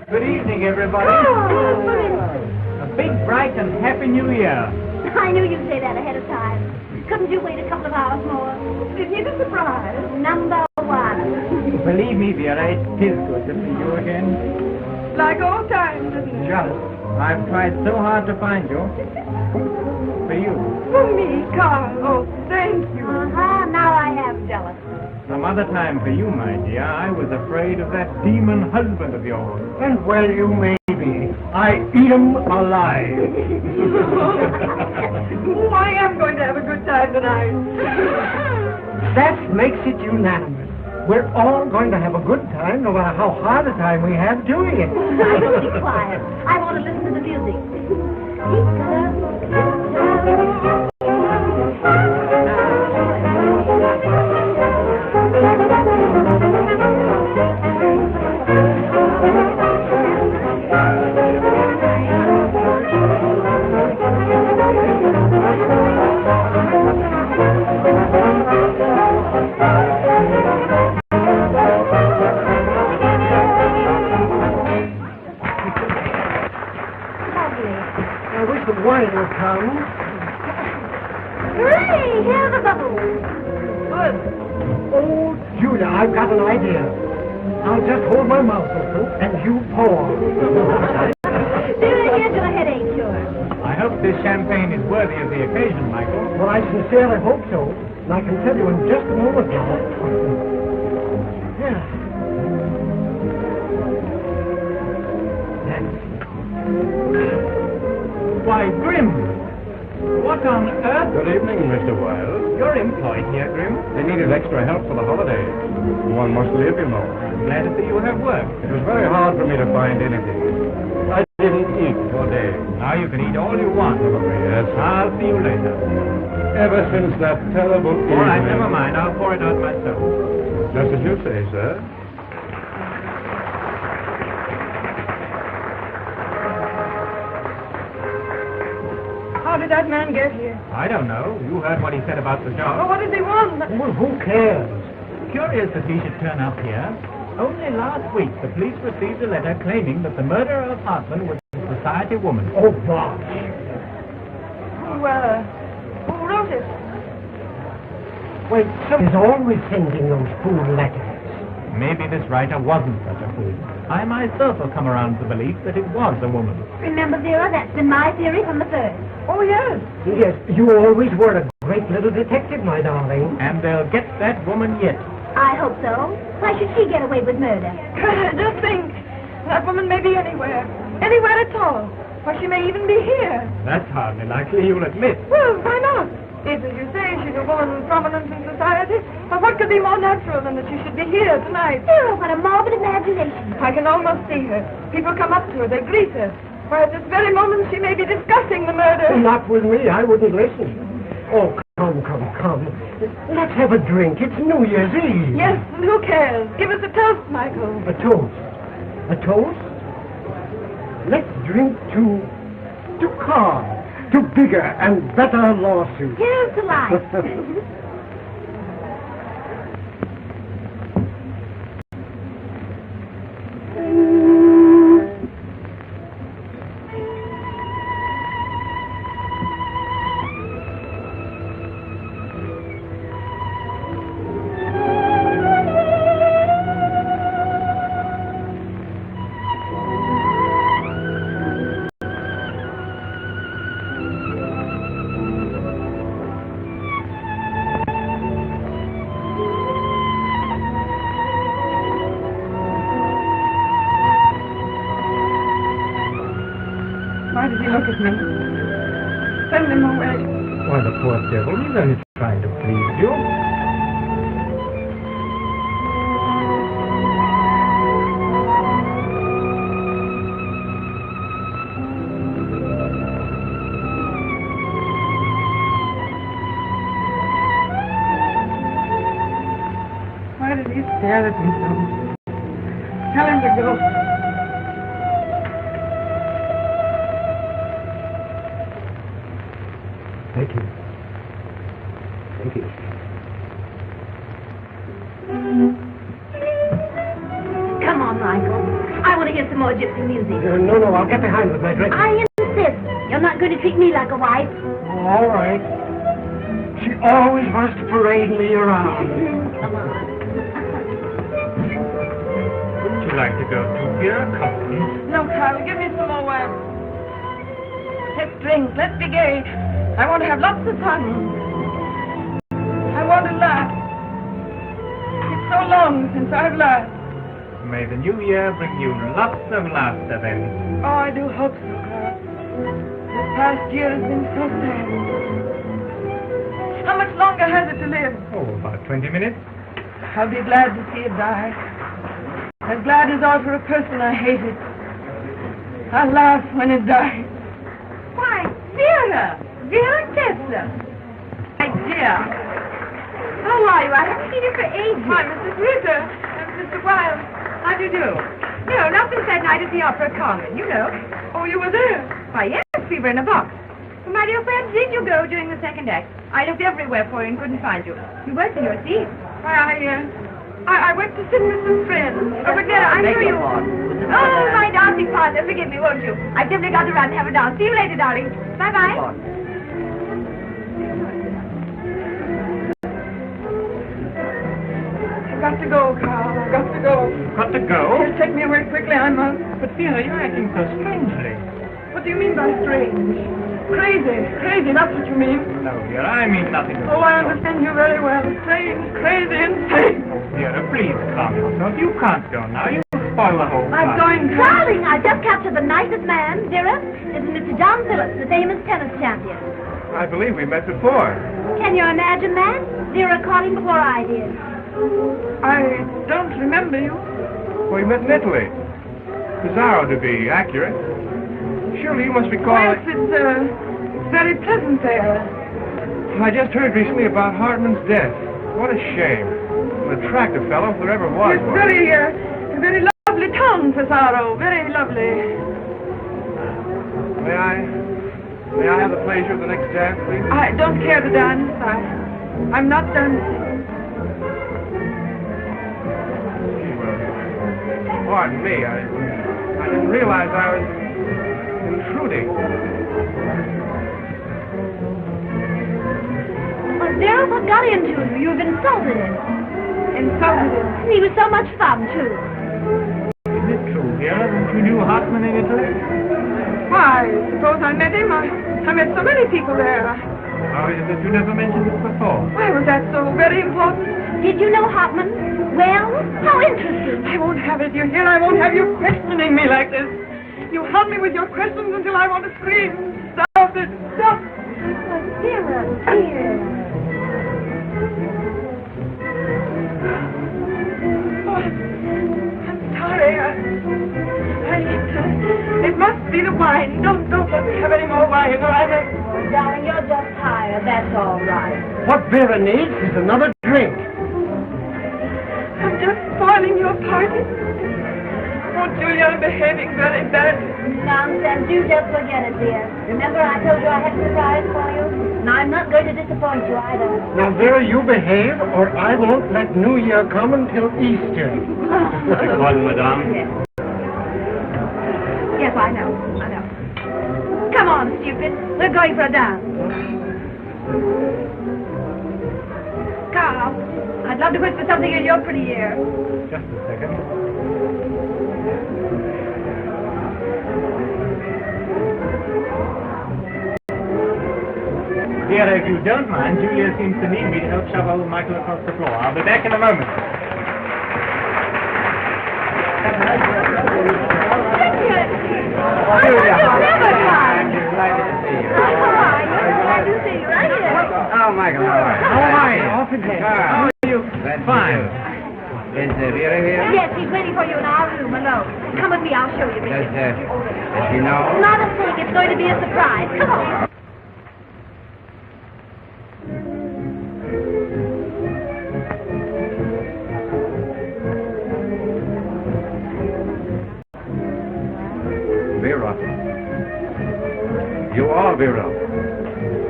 Good evening, everybody. Oh, for instance. A big, bright, and happy new year. I knew you'd say that ahead of time. Couldn't you wait a couple of hours more? Give me the surprise. Number one. Believe me, Vera, it is good to see you again. Like old times, isn't it? Just. I've tried so hard to find you. For you. For me, Carl. Oh, thank you. Uh-huh, now I am jealous. Some other time for you, my dear. I was afraid of that demon husband of yours. And well, you may be. I eat 'em alive. Oh, I am going to have a good time tonight. That makes it unanimous. We're all going to have a good time, no matter how hard a time we have doing it. I will be quiet. I want to listen to the music. The wine will come. Hooray! Here's the bubbles. Good. Oh, Julia, I've got an idea. I'll just hold my mouth open and you pour. Here's your headache cure. I hope this champagne is worthy of the occasion, Michael. Well, I sincerely hope so. And I can tell you in just a moment now. Why, Grim! What on earth? Good evening, Mr. Wilde. You're employed here, Grim. They needed extra help for the holidays. One must live, you know. I'm glad to see you have work. It was very hard for me to find anything. I didn't eat for days. Now you can eat all you want. Yes. I'll see you later. Ever since that terrible evening. All right, never mind. I'll pour it out myself. Just as you say, sir. How did that man get here? I don't know. You heard what he said about the Oh, job. what does he want? Well, who cares? Curious that he should turn up here. Only last week, the police received a letter claiming that the murderer of Hartman was a society woman. Oh, bosh. Who wrote it? Well, someone's always sending those fool letters. Maybe this writer wasn't such a fool. I myself have come around to the belief that it was a woman. Remember, Vera, that's been my theory from the first. Oh, yes. Yes, you always were a great little detective, my darling. And they'll get that woman yet. I hope so. Why should she get away with murder? Just think. That woman may be anywhere. Anywhere at all. Or she may even be here. That's hardly likely, you'll admit. Well, why not? If, as you say, she's a woman prominent in society, well, what could be more natural than that she should be here tonight? Oh, what a morbid imagination. I can almost see her. People come up to her, they greet her. Why, at this very moment, she may be discussing the murder. Not with me, I wouldn't listen. Oh, come. Let's have a drink. It's New Year's Eve. Yes, and who cares? Give us a toast, Michael. A toast? A toast? Let's drink to Carl. To bigger and better lawsuits. Here's to life. Why did he look at me? Send him away. Why, the poor devil, he's only trying to please you. Why did he stare at me so? Tell him to go. Thank you. Thank you. Come on, Michael. I want to hear some more gypsy music. No, I'll get behind with my drink. I insist. You're not going to treat me like a wife. All right. She always wants to parade me around. Come on. Would you like to go too, dear? Company? No, Carl, give me some more wine. Let's drink. Let's be gay. I want to have lots of fun. I want to laugh. It's so long since I've laughed. May the new year bring you lots of laughter then. Oh, I do hope so, Carl. This past year has been so sad. How much longer has it to live? Oh, about 20 minutes. I'll be glad to see it die. As glad as all for a person I hated. I'll laugh when it dies. Why, Vera! Vera Tesla! My dear. How are you? I haven't seen you for ages. Hi, Mrs. Ritter. And Mr. Wilde. How do you do? No, not since that night at the Opera Common, you know. Oh, you were there? Why, yes, we were in a box. Well, my dear friend, did you go during the second act? I looked everywhere for you and couldn't find you. You weren't in your seat. Why, I went to sit with some friends. Oh, but Vera, I knew you. Oh, my dancing partner, forgive me, won't you? I've simply got to run and have a dance. See you later, darling. Bye-bye. I've got to go, Carl. I've got to go. Got to go? Just take me away quickly, I must. But Vera, you're acting so strangely. What do you mean by strange? Crazy, that's what you mean. No, Vera, I mean nothing of Oh, I understand you very well. Strange, crazy, insane. Oh, Vera, please calm yourself. You can't go now. You will spoil the whole I'm party. going, Darling, I just captured the nicest man, Vera. This is Mr. John Phillips, the famous tennis champion. I believe we met before. Can you imagine that? Vera caught him before I did. I don't remember you. We met in Italy. Pizarro, to be accurate. Surely you must recall... Yes, it's very pleasant there. I just heard recently about Hartman's death. What a shame. An attractive fellow if there ever was It's one. very lovely town, Pizarro. Very lovely. May I have the pleasure of the next dance, please? I don't care to dance. I'm not dancing. Pardon me, I didn't realize I was intruding. But Vera, what got into you? You've insulted him. Insulted him. And he was so much fun, too. Is it true, Vera, that you knew Hartman in Italy? Why, suppose I met him. I met so many people there. How is it that you never mentioned it before? Why was that so very important? Did you know Hartman? Well, how interesting. I won't have it, you hear? I won't have you questioning me like this. You help me with your questions until I want to scream. Stop it, stop. Vera, dear. Oh, I'm sorry. I need to. It must be the wine. Don't let me have any more wine, or I may... Oh, darling, you're just tired. That's all right. What Vera needs is another drink. I'm just spoiling your party. Oh, Julia, I'm behaving very badly. Nonsense. You just forget it, dear. Remember I told you I had a surprise for you? And I'm not going to disappoint you either. Now, Vera, you behave, or I won't let New Year come until Easter. Beg pardon, madame. Yes, I know. Come on, stupid. We're going for a dance. Carl, I'd love to whisper something in your pretty ear. Just a second. Vera, if you don't mind, Julia seems to need me to help shovel Michael across the floor. I'll be back in a moment. Oh, Michael, how are you? How are you? Off again. How are you? Fine. Is Vera here? Yes, he's waiting for you in our room alone. Come with me, I'll show you. Does she know? Not a thing. It's going to be a surprise. Come on. Vera. You are Vera.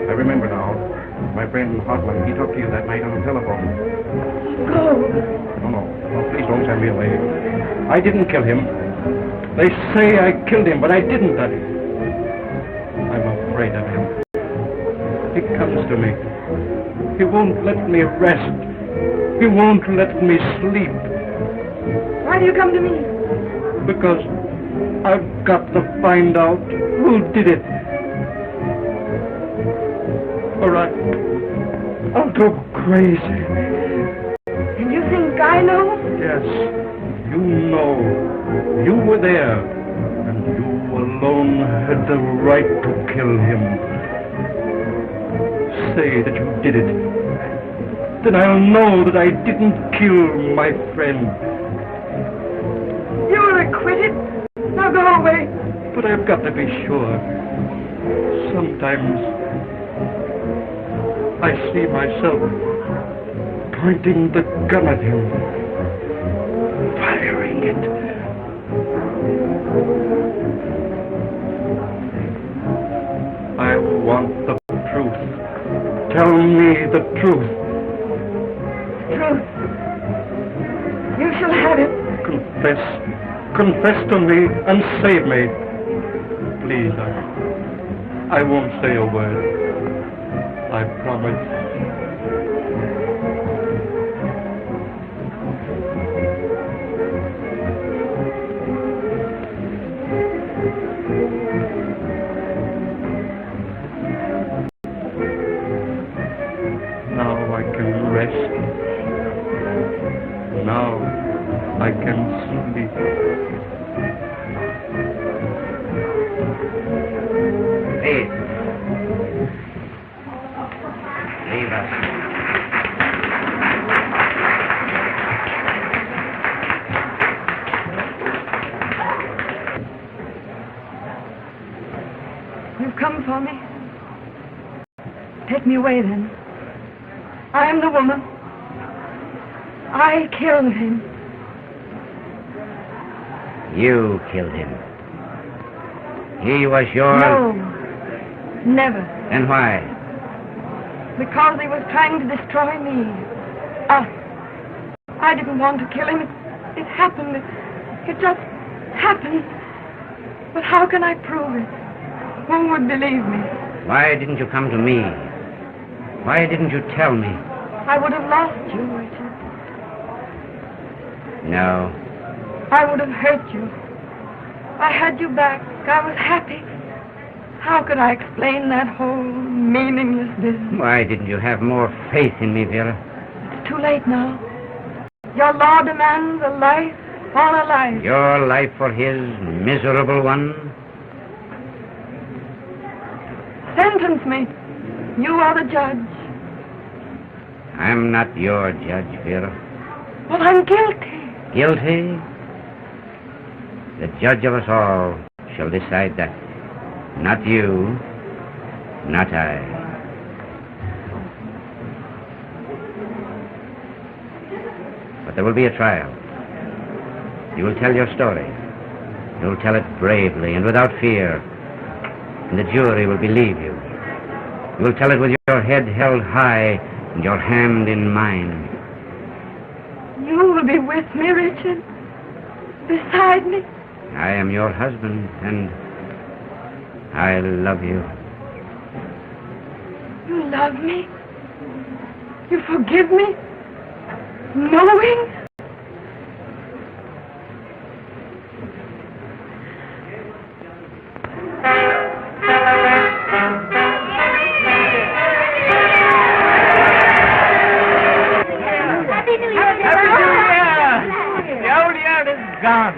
I remember now. my friend Hotline. He talked to you that night on the telephone. Go. No. Please don't send me away. I didn't kill him. They say I killed him, but I didn't. I'm afraid of him. He comes to me. He won't let me rest. He won't let me sleep. Why do you come to me? Because I've got to find out who did it. Or I'll go crazy. And you think I know? Yes, you know. You were there, and you alone had the right to kill him. Say that you did it. Then I'll know that I didn't kill my friend. You're acquitted. Now go away. But I've got to be sure. Sometimes I see myself pointing the gun at him, firing it. I want the truth. Tell me the truth. Truth. You shall have it. Confess to me and save me. Please, I won't say a word. I promise. Now I can rest. Now I can sleep. Please. Leave us. You've come for me. Take me away then. I am the woman. I killed him. You killed him. He was your... No. Never. Then why? Because he was trying to destroy me. Us. I didn't want to kill him. It happened. It just happened. But how can I prove it? Who would believe me? Why didn't you come to me? Why didn't you tell me? I would have lost you, Richard. No. I would have hurt you. I had you back. I was happy. How could I explain that whole meaningless business? Why didn't you have more faith in me, Vera? It's too late now. Your law demands a life for a life. Your life for his miserable one? Sentence me. You are the judge. I'm not your judge, Vera. But I'm guilty. Guilty? The judge of us all shall decide that. Not you, not I. But there will be a trial. You will tell your story. You will tell it bravely and without fear. And the jury will believe you. You will tell it with your head held high and your hand in mine. You will be with me, Richard. Beside me. I am your husband, and I love you. You love me? You forgive me? Knowing? The old year is gone.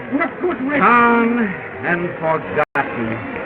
Gone and forgotten.